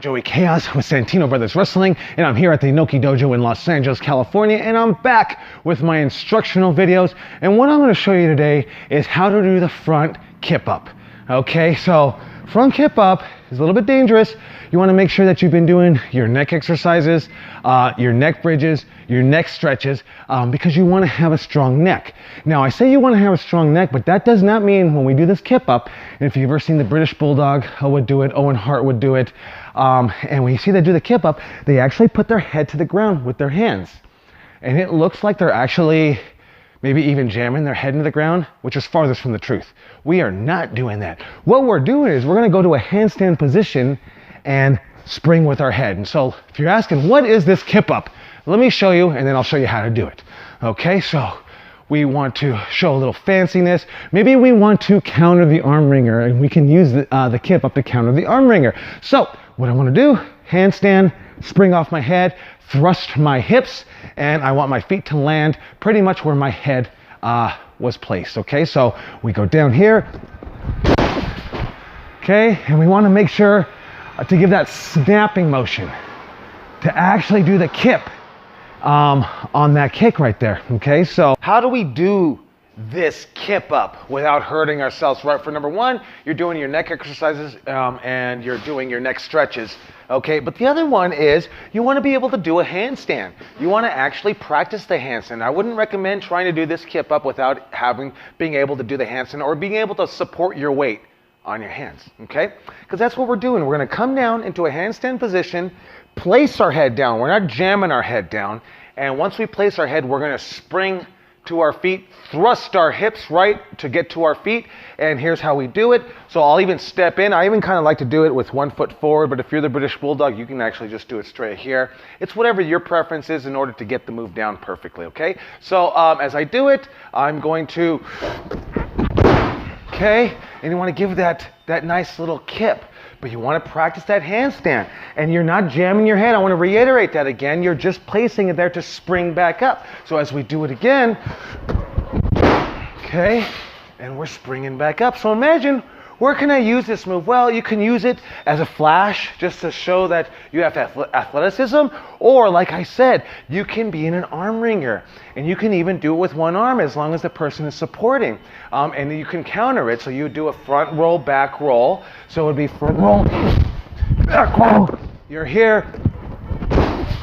Joey Chaos with Santino Brothers Wrestling, and I'm here at the Inoki Dojo in Los Angeles, California, and I'm back with my instructional videos. And what I'm going to show you today is how to do the front kip up. Okay, so front kip up is a little bit dangerous. You want to make sure that you've been doing your neck exercises, your neck bridges, your neck stretches, because you want to have a strong neck. Now, I say you want to have a strong neck, but that does not mean when we do this kip up, and if you've ever seen the British Bulldog would do it, Owen Hart would do it, and when you see them do the kip up, they actually put their head to the ground with their hands. And it looks like they're actually maybe even jamming their head into the ground, which is farthest from the truth. We are not doing that. What we're doing is we're gonna go to a handstand position and spring with our head. And so if you're asking, what is this kip up? Let me show you, and then I'll show you how to do it. Okay, so we want to show a little fanciness. Maybe we want to counter the arm wringer, and we can use the kip up to counter the arm wringer. So what I want to do, handstand, spring off my head, thrust my hips, and I want my feet to land pretty much where my head was placed. Okay, so we go down here. Okay, and we want to make sure to give that snapping motion to actually do the kip on that kick right there. Okay, so how do we do this kip up without hurting ourselves? Right, for number one, you're doing your neck exercises and you're doing your neck stretches. Okay, but the other one is you want to be able to do a handstand. You want to actually practice the handstand. I wouldn't recommend trying to do this kip up without being able to do the handstand or being able to support your weight on your hands, okay? Because that's what we're doing. We're going to come down into a handstand position, place our head down. We're not jamming our head down. And once we place our head, we're going to spring to our feet, thrust our hips right to get to our feet. And here's how we do it. So I'll even step in. I even kind of like to do it with 1 foot forward, but if you're the British Bulldog, you can actually just do it straight here. It's whatever your preference is in order to get the move down perfectly, okay? So as I do it, I'm going to, okay? And you want to give that nice little kip, but you want to practice that handstand. And you're not jamming your head. I want to reiterate that again. You're just placing it there to spring back up. So as we do it again, okay, and we're springing back up. So imagine, where can I use this move? Well, you can use it as a flash, just to show that you have athleticism, or like I said, you can be in an arm wringer, and you can even do it with one arm as long as the person is supporting, and you can counter it. So you do a front roll, back roll. So it would be front roll, back roll. You're here,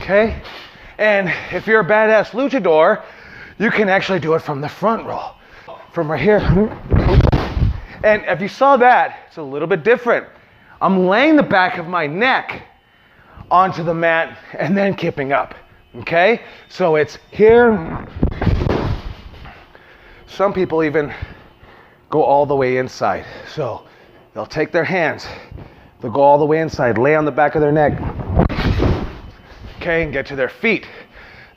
okay? And if you're a badass luchador, you can actually do it from the front roll, from right here. And if you saw that, it's a little bit different. I'm laying the back of my neck onto the mat and then kipping up, okay? So it's here. Some people even go all the way inside. So they'll take their hands, they'll go all the way inside, lay on the back of their neck, okay, and get to their feet.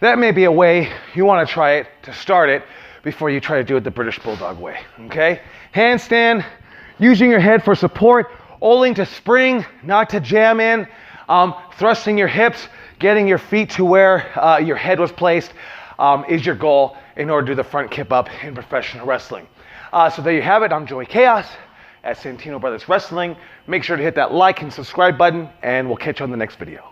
That may be a way you want to try it to start it before you try to do it the British Bulldog way, okay? Handstand, using your head for support, oling to spring, not to jam in, thrusting your hips, getting your feet to where your head was placed is your goal in order to do the front kip up in professional wrestling. So there you have it. I'm Joey Chaos at Santino Brothers Wrestling. Make sure to hit that like and subscribe button, and we'll catch you on the next video.